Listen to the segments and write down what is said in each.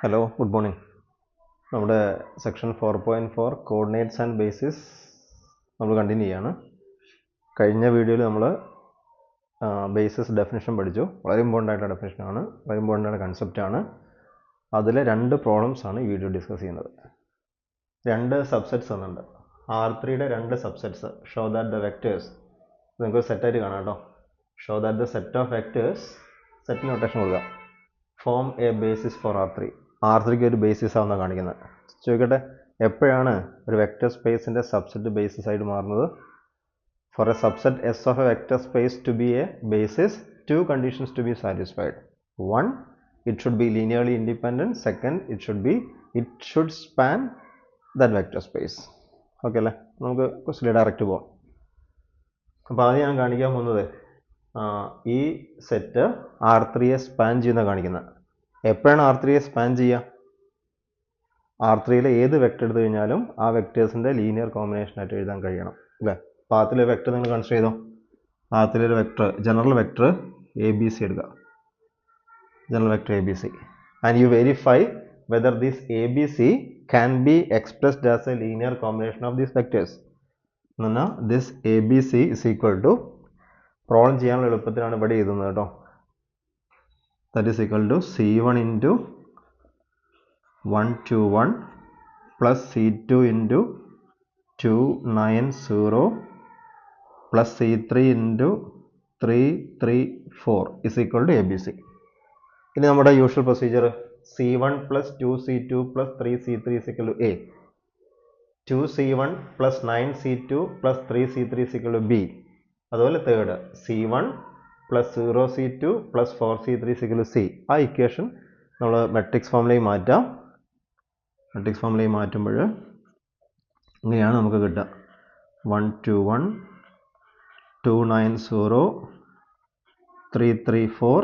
Hello, good morning. നമ്മുടെ section 4.4 coordinates and basis നമ്മൾ continue ചെയ്യാണ്. കഴിഞ്ഞ വീഡിയോയിൽ നമ്മൾ ബേസിസ് ഡെഫിനിഷൻ പഠിച്ചു. വളരെ ഇമ്പോർട്ടൻ്റ് ആയിട്ടുള്ള ഡെഫിനിഷനാണ്, വളരെ ഇമ്പോർട്ടൻ്റ് ആയിട്ടുള്ള കൺസെപ്റ്റാണ്. അതിലെ 2 പ്രോബ്ലംസ് ആണ് ഈ വീഡിയോ ഡിസ്കസ് ചെയ്യുന്നത്. 2 സബ്സെറ്റ്സ് എന്നുണ്ട്. R3യുടെ 2 subsets. Show that the vectors, നിങ്ങൾക്ക് സെറ്റായിട്ട് കാണാം കേട്ടോ. Show that the set of vectors, set notation കൊടുക്കുക, ഫോം എ ബേസിസ് ഫോർ R3ക്ക് ഒരു ബേസിസ് ആവുന്ന കാണിക്കുന്നത്. ചോദിക്കട്ടെ, എപ്പോഴാണ് ഒരു വെക്ടർ സ്പേസിൻ്റെ സബ്സെറ്റ് ബേസിസ് ആയിട്ട് മാറുന്നത്? For a subset S of a vector space to be a basis, 2 conditions to be satisfied. 1, it should be linearly independent. Second, it should span that vector space. Okay അല്ലേ? നമുക്ക് ക്വസ്റ്റിൽ direct പോകാം. അപ്പോൾ ആദ്യം ഞാൻ കാണിക്കാൻ പോകുന്നത് ഈ സെറ്റ് R3യെ സ്പാൻ ചെയ്യുന്ന കാണിക്കുന്നത്. എപ്പോഴാണ് R3യെ സ്പാൻ ചെയ്യുക? R3യിലെ ഏത് വെക്ടർ എടുത്തു കഴിഞ്ഞാലും ആ വെക്ടേഴ്സിൻ്റെ ലീനിയർ കോമ്പിനേഷൻ ആയിട്ട് എഴുതാൻ കഴിയണം അല്ലേ? പാത്തിലെ വെക്ടർ നിങ്ങൾ കൺസിഡർ ചെയ്തോ. പാത്തിലൊരു വെക്ടർ, ജനറൽ വെക്ടർ ABC എടുക്കുക, general vector ABC, and you verify whether this ABC can be expressed as a linear combination of these vectors. Now this ABC is equal to, problem ചെയ്യാനുള്ള എളുപ്പത്തിനാണ് ഇവിടെ എഴുതുന്നത് കേട്ടോ. That is equal to C1 into 121 plus C2 into 290 plus C3 into 334 is equal to ABC. ഇനി നമ്മുടെ usual procedure, C1 plus 2C2 plus 3C3 is equal to A, 2C1 plus 9C2 plus 3C3 is equal to B. അതുപോലെ third, C1 plus 0C2 plus 4C3 is equal to C. ആ equation നമ്മൾ matrix ഫോമിലേക്ക് മാറ്റാം. Matrix ഫോമിലേക്ക് മാറ്റുമ്പോൾ ഇങ്ങനെയാണ് നമുക്ക് കിട്ടുക. 121 290 334,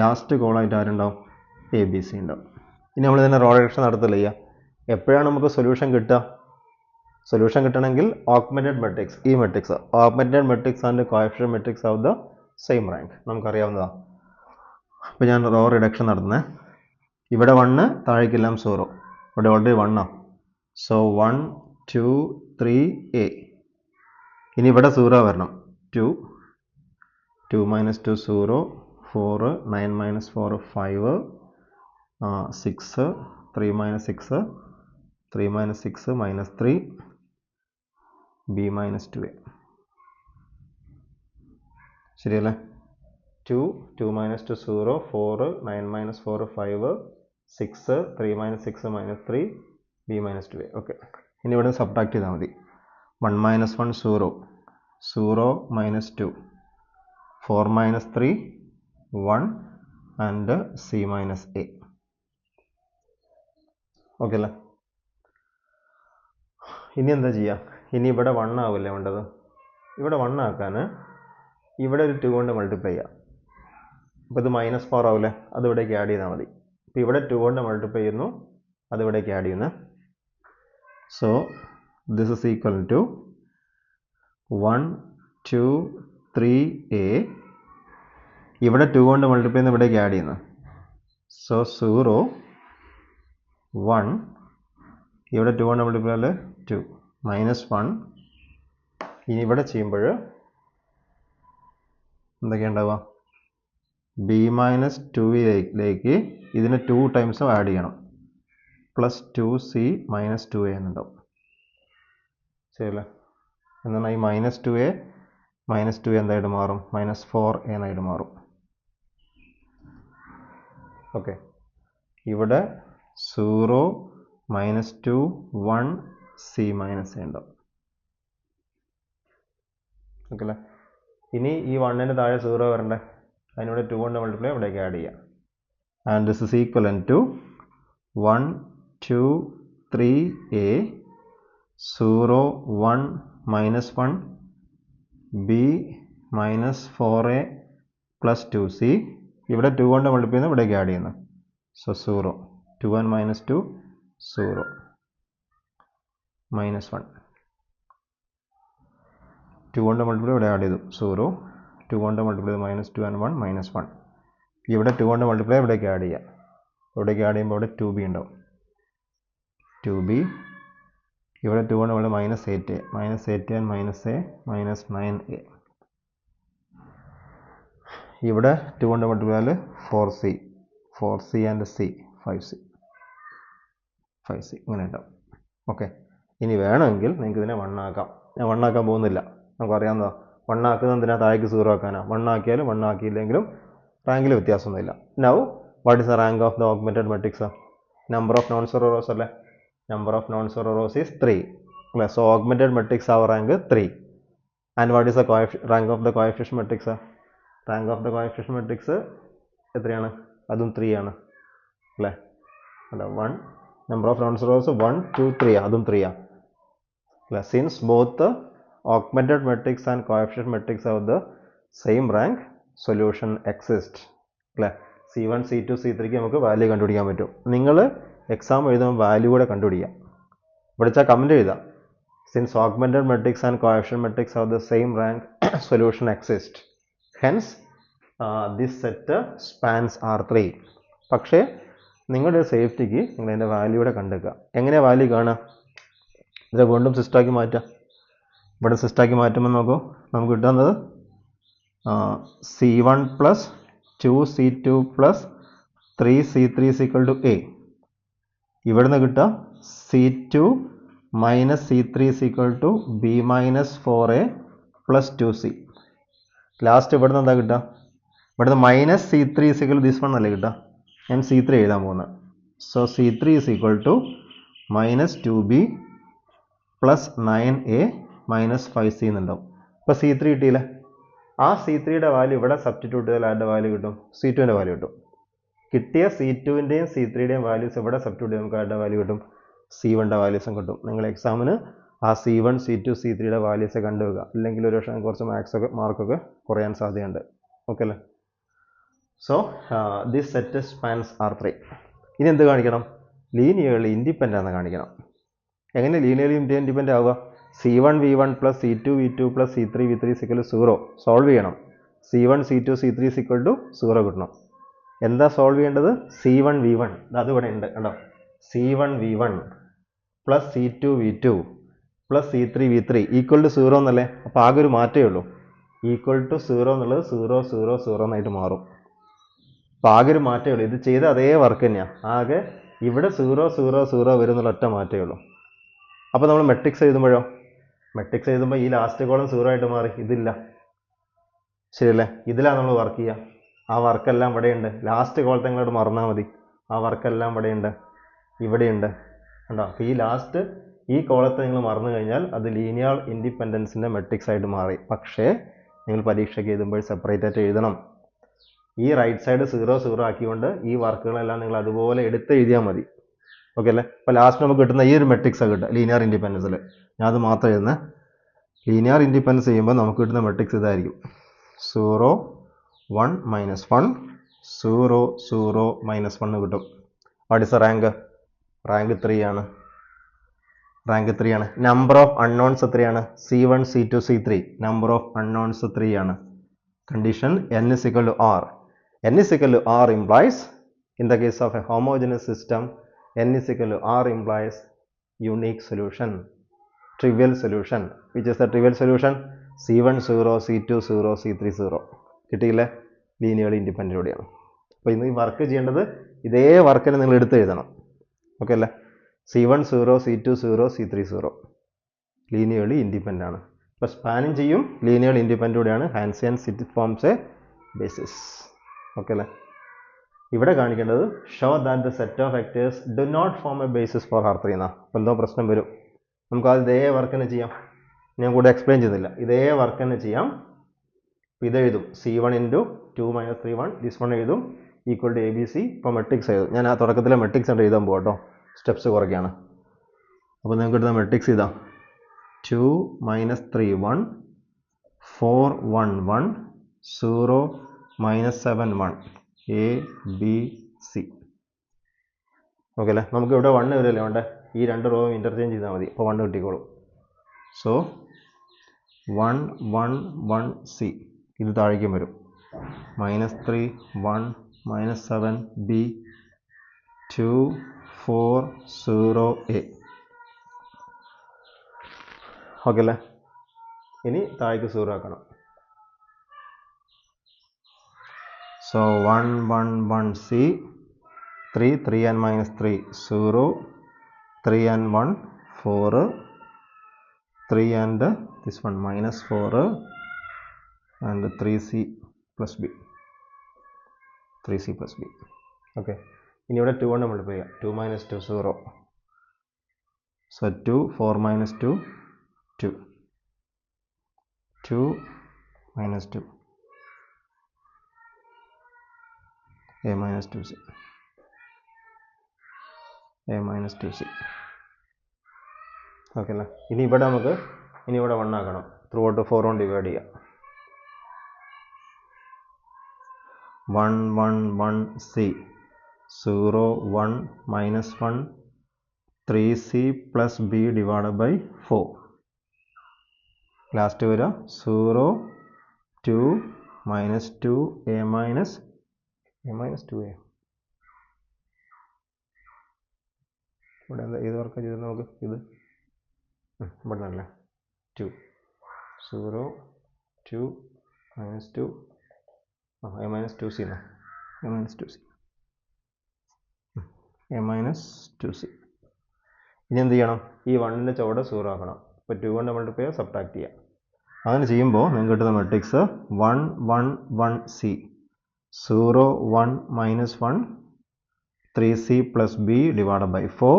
ലാസ്റ്റ് കോളായിട്ട് ആരുണ്ടാവും? ABC ഉണ്ടാവും. ഇനി നമ്മൾ ഇതിനെ റോ റിഡക്ഷൻ നടത്തില്ല ചെയ്യുക. എപ്പോഴാണ് നമുക്ക് സൊല്യൂഷൻ കിട്ടുക? സൊല്യൂഷൻ കിട്ടണമെങ്കിൽ ഓഗ്മെന്റഡ് മെട്രിക്സ്, ഈ matrix augmented matrix and coefficient matrix of the same rank നമുക്കറിയാവുന്നതാണ്. അപ്പോൾ ഞാൻ റോ റിഡക്ഷൻ നടത്തുന്നത്. ഇവിടെ 1, താഴേക്കെല്ലാം 0, ഇവിടെ ഓൾറെഡി 1 ആണ്. So 1 2 3 A. ഇനി ഇവിടെ 0 വരണം. 2 minus 2 0, 4, 9 minus 4 5, 6, 3 minus 6, 3 minus 6 minus 3, B minus 2A. ശരിയല്ലേ? 2 minus 2 0, 4, 9 minus 4 5, 6, 3 minus 6 minus 3, B minus 2A. Okay, ഇനി ഇവിടെ സബ്ട്രാക്ട് ചെയ്താൽ മതി. 1 minus 1 0, 0 minus 2, 4 minus 3 1 and C minus A. Okay അല്ലേ? ഇനി എന്താ ചെയ്യുക? ഇനി ഇവിടെ 1 ആവില്ലേ വേണ്ടത്? ഇവിടെ 1 ആക്കാൻ ഇവിടെ ഒരു 2 കൊണ്ട് മൾട്ടിപ്ലൈ ചെയ്യാം. അപ്പോൾ ഇത് -4 ആവില്ലേ? അത് ഇവിടേക്ക് ആഡ് ചെയ്താൽ മതി. അപ്പോൾ ഇവിടെ 2 കൊണ്ട് മൾട്ടിപ്ലൈ ചെയ്യുന്നു, അത് ഇവിടേക്ക് ആഡ് ചെയ്യുന്നു. So this is equal to 1 2 3 A. ഇവിടെ 2 കൊണ്ട് മൾട്ടിപ്ലൈ ചെയ്യുന്ന ഇവിടേക്ക് ആഡ് ചെയ്യുന്നു. സോ 0 1, ഇവിടെ 2 കൊണ്ട് മൾട്ടിപ്ലൈ ചെയ്താൽ 2 -1. ഇനി ഇവിടെ ചെയ്യുമ്പോൾ എന്തൊക്കെയാണ് ഉണ്ടാവുക? B minus 2ലേക്ക് ഇതിന് 2 ടൈംസ് ആഡ് ചെയ്യണം, പ്ലസ് 2C minus 2A എന്നുണ്ടാവും. ശരിയല്ലേ? എന്നാൽ ഈ -2A എന്തായിട്ട് മാറും? -4A എന്നായിട്ട് മാറും. ഓക്കെ, ഇവിടെ 0 -2 1 C minus A ഉണ്ടാവും. ഓക്കെ അല്ലേ? ഇനി ഈ 1ന് താഴെ 0 വരണ്ടേ? അതിനൂടെ 2 കൊണ്ട് മൾട്ടിപ്ലൈ ഇവിടേക്ക് ആഡ് ചെയ്യാം. And this is equivalent to 1 2 3 A, 0 1 -1 B minus 4A plus 2C. ഇവിടെ 2 കൊണ്ട് മൾട്ടിപ്ലൈ ചെയ്യുന്ന ഇവിടേക്ക് ആഡ് ചെയ്യുന്നു. സോ 0, 2 and minus 2 0 -1, 2 കൊണ്ട് മൾട്ടിപ്ലൈ ഇവിടെ ആഡ് ചെയ്തു 0, 2 കൊണ്ട് മൾട്ടിപ്ലൈ -2 and 1 -1. ഇവിടെ 2 കൊണ്ട് മൾട്ടിപ്ലൈ ഇവിടേക്ക് ആഡ് ചെയ്യാം. ഇവിടേക്ക് ആഡ് ചെയ്യുമ്പോൾ ഇവിടെ 2b ഉണ്ടാവും. 2b ഇവിടെ 2 കൊണ്ട് ഇവിടെ -8a and -a -9a. ഇവിടെ 2 കൊണ്ട് multiply 4c and c 5c ഇങ്ങനെ ഉണ്ടാവും. ഓക്കെ, ഇനി വേണമെങ്കിൽ നിങ്ങൾക്ക് ഇതിനെ 1 ആക്കാം. ഞാൻ 1 ആക്കാൻ പോകുന്നില്ല, നമുക്കറിയാവുന്നതാണ്. 1 ആക്കുന്നത് എന്തിനാ? താഴേക്ക് 0 ആക്കാനാണ്. 1 ആക്കിയാലും 1 ആക്കിയില്ലെങ്കിലും റാങ്കിൽ വ്യത്യാസമൊന്നുമില്ല. Now what is the rank of the augmented matrix? Number of non zero rows അല്ലേ? Number of non zero rows is 3 അല്ലേ? So augmented matrix our rank 3. And what is the rank of the coefficient matrix? Rank of the coefficient matrix എത്രയാണ്? അതും 3 ആണ് അല്ലേ? അല്ല, 1 number of non zero rows 1 2 3 അതും 3 ആണ് അല്ലേ? Since both augmented matrix and coefficient matrix have the same rank, solution exists അല്ലേ? C1 C2 C3ക്ക് നമുക്ക് വാല്യൂ കണ്ടുപിടിക്കാൻ പറ്റും. നിങ്ങൾ എക്സാം എഴുതുമ്പോൾ വാല്യൂ കൂടെ കണ്ടുപിടിക്കാം. ഇവിടെ കമൻറ്റ് എഴുതാം. Since augmented matrix and coefficient matrix have the same rank, solution exists. Hence this set spans R3. പക്ഷേ നിങ്ങളുടെ സേഫ്റ്റിക്ക് നിങ്ങൾ അതിൻ്റെ വാല്യൂ കൂടെ കണ്ടെക്കുക. എങ്ങനെയാണ് വാല്യൂ കാണുക? ഇതിനെ വീണ്ടും സിസ്റ്റമാക്കി മാറ്റാം. ഇവിടെ സിസ്റ്റമാക്കി മാറ്റുമ്പോൾ നോക്കൂ, നമുക്ക് കിട്ടുന്നത് C1 plus 2C2 plus 3C3 = A. ഇവിടുന്ന് കിട്ടുക C2 minus C3 = B minus 4A plus 2C. Last ഇവിടുന്ന് എന്താ കിട്ടുക? ഇവിടുന്ന് മൈനസ് C3 = ദിസ് വൺ അല്ലേ കിട്ടുക? ഞാൻ C3 എഴുതാൻ പോകുന്നത്. So C3 = minus 2B plus 9A minus 5C എന്നുണ്ടാവും. ഇപ്പോൾ C3 കിട്ടിയില്ലേ? ആ C3യുടെ വാല്യൂ ഇവിടെ സബ്സ്റ്റിറ്റ്യൂട്ട് ചെയ്താൽ ആരുടെ വാല്യൂ കിട്ടും? C2ൻ്റെ വാല്യൂ കിട്ടും. കിട്ടിയ C2ൻ്റെയും C3യുടെയും വാല്യൂസ് ഇവിടെ സബ്സ്റ്റിറ്റ്യൂട്ട് ചെയ്ത് നമുക്ക് ആരുടെ വാല്യൂ കിട്ടും? C1ൻ്റെ വാല്യൂസും കിട്ടും. നിങ്ങൾ എക്സാമിന് ആ C1 C2 C3യുടെ വാല്യൂസ് കണ്ടുവെക്കുക. അല്ലെങ്കിൽ ഒരു പക്ഷേ കുറച്ച് മാർക്കൊക്കെ കുറയാൻ സാധ്യതയുണ്ട്. ഓക്കെ അല്ലേ? So this set spans R3. ഇനി എന്ത് കാണിക്കണം? ലീനിയർലി ഇൻഡിപെൻഡൻ്റ് ആണെന്ന് കാണിക്കണം. എങ്ങനെ ലീനിയർലി ഇൻഡിപെൻഡൻ്റ് ആവുക? C1 V1 plus C2 V2 plus C3 V3 = 0 solve ചെയ്യണം. C1 C2 C3 = 0 കിട്ടണം. എന്താ സോൾവ് ചെയ്യേണ്ടത്? C1 V1 അതിവിടെ ഉണ്ട് കണ്ടോ? C1 V1 plus C2 V2 plus C3 V3 = 0 എന്നല്ലേ? അപ്പോൾ ആകെ ഒരു മാറ്റമേ ഉള്ളൂ. =0 എന്നുള്ളത് 0 0 0 എന്നായിട്ട് മാറും. അപ്പോൾ ആകെ ഒരു മാറ്റമേ ഉള്ളൂ. ഇത് ചെയ്ത അതേ വർക്ക് തന്നെയാണ്. ആകെ ഇവിടെ 0 0 0 വരുന്നുള്ള ഒറ്റ മാറ്റമേ ഉള്ളൂ. അപ്പോൾ നമ്മൾ മെട്രിക്സ് എഴുതുമ്പോഴോ? മെട്രിക്സ് എഴുതുമ്പോൾ ഈ ലാസ്റ്റ് കോളം 0 ആയിട്ട് മാറി. ഇതില്ല, ശരിയല്ലേ? ഇതിലാണ് നമ്മൾ വർക്ക് ചെയ്യുക. ആ വർക്കെല്ലാം ഇവിടെയുണ്ട്. ലാസ്റ്റ് കോളത്തെ നിങ്ങളോട് മറന്നാൽ മതി. ആ വർക്കെല്ലാം ഇവിടെയുണ്ട്, ഇവിടെയുണ്ട് കണ്ടോ? അപ്പോൾ ഈ ലാസ്റ്റ് ഈ കോളത്തെ നിങ്ങൾ മറന്നു കഴിഞ്ഞാൽ അത് ലീനിയർ ഇൻഡിപെൻഡൻസിൻ്റെ മെട്രിക്സ് ആയിട്ട് മാറി. പക്ഷേ നിങ്ങൾ പരീക്ഷയ്ക്ക് എഴുതുമ്പോൾ സെപ്പറേറ്റ് ആയിട്ട് എഴുതണം. ഈ റൈറ്റ് സൈഡ് 0 0 ആക്കിക്കൊണ്ട് ഈ വർക്കുകളെല്ലാം നിങ്ങൾ അതുപോലെ എടുത്ത് എഴുതിയാൽ മതി. ഓക്കെ അല്ലേ? അപ്പോൾ ലാസ്റ്റ് നമുക്ക് കിട്ടുന്ന ഈ ഒരു മെട്രിക്സാണ് കിട്ടുക ലീനിയർ ഇൻഡിപെൻഡൻസിൽ. ഞാൻ അത് മാത്രം എഴുതുന്നത്. ലീനിയർ ഇൻഡിപെൻഡൻസ് ചെയ്യുമ്പോൾ നമുക്ക് കിട്ടുന്ന മെട്രിക്സ് ഇതായിരിക്കും: 0 1 -1 0 0 -1 കിട്ടും. What is the rank? Rank 3 ആണ്. റാങ്ക് 3 ആണ്. നമ്പർ ഓഫ് അൺനോൺസ് എത്രയാണ്? C1 C2 C3 number of unknowns 3 ആണ്. Condition n = R. n = R implies, in the case of a homogeneous system, n = R implies unique solution, trivial solution. Which is the trivial solution? C1 0 C2 0 C3 0. കിട്ടിയില്ലേ? Linearly independent. അപ്പോൾ ഇന്ന് ഈ work ചെയ്യേണ്ടത് ഇതേ വർക്കിനെ നിങ്ങൾ എടുത്ത് എഴുതണം. ഓക്കെ അല്ലേ? C1 0 C2 0 C3 0 linearly independent ആണ്. ഇപ്പോൾ സ്പാനിങ് ചെയ്യും, ലീനിയർലി ഇൻഡിപെൻഡൻ്റ് കൂടെയാണ്. ഹാൻസിയൻ സിറ്റി ഫോംസ് എ ബേസിസ്. ഓക്കെ അല്ലേ? ഇവിടെ കാണിക്കേണ്ടത് show that the set of vectors do not form a basis for R3 എന്നാണ്. അപ്പോൾ എന്തോ പ്രശ്നം വരും. നമുക്ക് അത് ഇതേ വർക്ക് തന്നെ ചെയ്യാം. ഞാൻ കൂടെ എക്സ്പ്ലെയിൻ ചെയ്യുന്നില്ല. ഇതേ വർക്ക് തന്നെ ചെയ്യാം. ഇതെഴുതും C1 × 2 - 3 1 ദിസ് വൺ എഴുതും = ABC. ഇപ്പോൾ മെട്രിക്സ് എഴുതും. ഞാൻ ആ തുടക്കത്തിലെ മെട്രിക്സ് ഉണ്ട് എഴുതാൻ പോകാം കേട്ടോ. സ്റ്റെപ്സ് കുറയ്ക്കുകയാണ്. അപ്പോൾ നിങ്ങൾക്ക് കിട്ടുന്ന മെട്രിക്സ് ഇതാ: 2 - 3 1 4 1 1 0 -7 1 A B C. ഓക്കെ അല്ലേ? നമുക്ക് ഇവിടെ 1 വരില്ലേ വേണ്ടേ? ഈ രണ്ട് റോവും ഇൻ്റർചേഞ്ച് ചെയ്താൽ മതി. അപ്പോൾ 1 കിട്ടിക്കോളും. സോ 1 1 1 C ഇത് താഴേക്കും വരും. -3 1 -7 B 2 4 0 a. ഓക്കെ അല്ലേ? ഇനി താഴേക്ക് 0 ആക്കണം. So 1 1 1 c, 3 3 and minus 3 0, 3 and 1 4, 3 and this one minus 4 and 3c plus b, 3c plus b. Okay, ഇനി ഇവിടെ 2 കൊണ്ട് മൾട്ടിപ്ലൈ ചെയ്യാം. 2 minus 2 0. So 2 4 minus 2 2, 2 minus 2 a minus 2c, a minus 2c. Okay അല്ലേ? ഇനി ഇവിടെ 1 ആക്കണം. ത്രൂ ഔട്ട് 4 കൊണ്ട് divide ചെയ്യാം. 1 1 1 c, 0 1 minus 1 3c plus b divided by 4. Last വരിക 0 2 minus 2 a minus 2a. ഇവിടെ എന്താ ഏത് വർക്കാണ് ചെയ്തത് നമുക്ക്? ഇത് ഇവിടെ നിന്നല്ലേ 2 0 2 minus 2 a minus 2c എന്നാ, a minus 2c, a minus 2c. ഇനി എന്ത് ചെയ്യണം? ഈ 1ൻ്റെ ചുവടെ 0 ആക്കണം. അപ്പോൾ 2 കൊണ്ട് മൾട്ടിപ്ലൈ ചെയ്യുക, സബ്ട്രാക്ട് ചെയ്യുക. അങ്ങനെ ചെയ്യുമ്പോൾ നിങ്ങൾക്ക് കിട്ടുന്ന matrix 1 1 1 c, 0 1 minus 1 3c plus b divided by 4.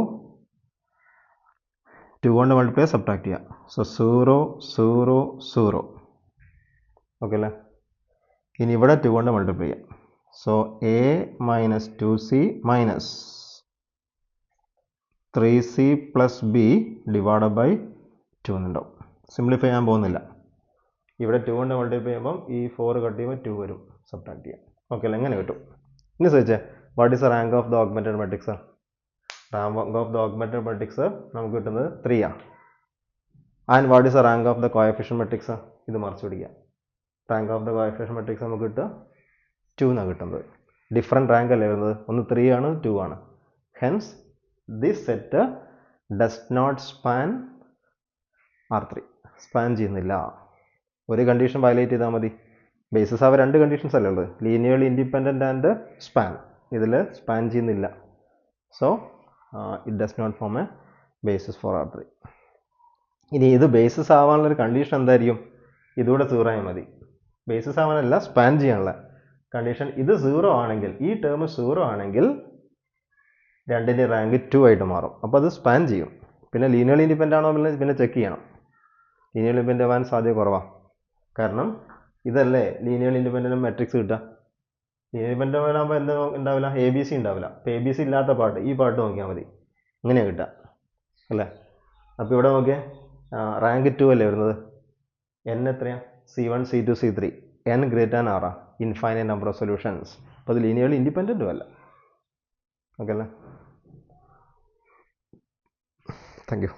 2 കൊണ്ട് മൾട്ടിപ്ലൈ സബ്ട്രാക്ട് ചെയ്യുക. സോ 0 0 0. ഓക്കെ അല്ലേ? ഇനി ഇവിടെ 2 കൊണ്ട് മൾട്ടിപ്ലൈ ചെയ്യാം. So a minus 2c minus 3c plus b divided by 2 എന്നുണ്ടാവും. Simplify ചെയ്യാൻ പോകുന്നില്ല. ഇവിടെ 2 കൊണ്ട് മൾട്ടിപ്ലൈ ചെയ്യുമ്പം ഈ 4 കട്ട് ചെയ്യുമ്പോൾ 2 വരും, സബ്ട്രാക്ട് ചെയ്യാം. ഓക്കെ അല്ലേ? എങ്ങനെ കിട്ടും? ഇനി ചോദിച്ചേ, what is the rank of the augmented matrix? Rank of the augmented matrix നമുക്ക് കിട്ടുന്നത് 3 ആണ്. And what is the rank of the coefficient matrix? ഇത് മറിച്ച് പിടിക്കുക. Rank of the coefficient matrix നമുക്ക് കിട്ടുക 2 എന്നാണ് കിട്ടുന്നത്. ഡിഫറെൻറ്റ് റാങ്ക് അല്ലേ വരുന്നത്? ഒന്ന് 3 ആണ്, 2 ആണ്. Hence this set does not span R3. Span ചെയ്യുന്നില്ല. ഒരു കണ്ടീഷൻ വയലേറ്റ് ചെയ്താൽ മതി. ബേസിസ് ആവ 2 കണ്ടീഷൻസ് അല്ലേ ഉള്ളത്? Linearly independent and span. ഇതിൽ സ്പാൻ ചെയ്യുന്നില്ല. So it does not form a basis for R3. ഇനി ഇത് ബേസിസ് ആവാനുള്ളൊരു കണ്ടീഷൻ എന്തായിരിക്കും? ഇതുകൂടെ 0 ആയാൽ മതി. ബേസിസ് ആവാനല്ല, സ്പാൻ ചെയ്യാനുള്ള കണ്ടീഷൻ ഇത് 0 ആണെങ്കിൽ, ഈ ടേം 0 ആണെങ്കിൽ 2ൻ്റെ റാങ്ക് 2 ആയിട്ട് മാറും. അപ്പോൾ അത് സ്പാൻ ചെയ്യും. പിന്നെ ലീനിയർലി ഇൻഡിപെൻഡൻ്റ് ആണോ പിന്നെ ചെക്ക് ചെയ്യണം. ലീനിയർലി ഇൻഡിപെൻഡൻ്റ് ആവാൻ സാധ്യത കുറവാണ്. കാരണം ഇതല്ലേ ലീനിയർലി ഇൻഡിപെൻഡൻ്റ് മെട്രിക്സ് കിട്ടുക. ലീനിയർ ഇൻഡിപെൻഡൻ്റ് ആകുമ്പോൾ എന്താ ഉണ്ടാവില്ല? ABC ഉണ്ടാവില്ല. അപ്പോൾ ABC ഇല്ലാത്ത പാർട്ട് ഈ പാർട്ട് നോക്കിയാൽ മതി. ഇങ്ങനെയാണ് കിട്ടുക അല്ലേ? അപ്പോൾ ഇവിടെ നോക്കിയേ, റാങ്ക് 2 അല്ലേ വരുന്നത്. n എത്രയാണ്? C1 C2 C3. n greater than R. Infinite number of solutions. അപ്പോൾ അത് ലീനിയർലി ഇൻഡിപെൻഡൻറ്റും അല്ല. ഓക്കെ അല്ലേ? Thank you.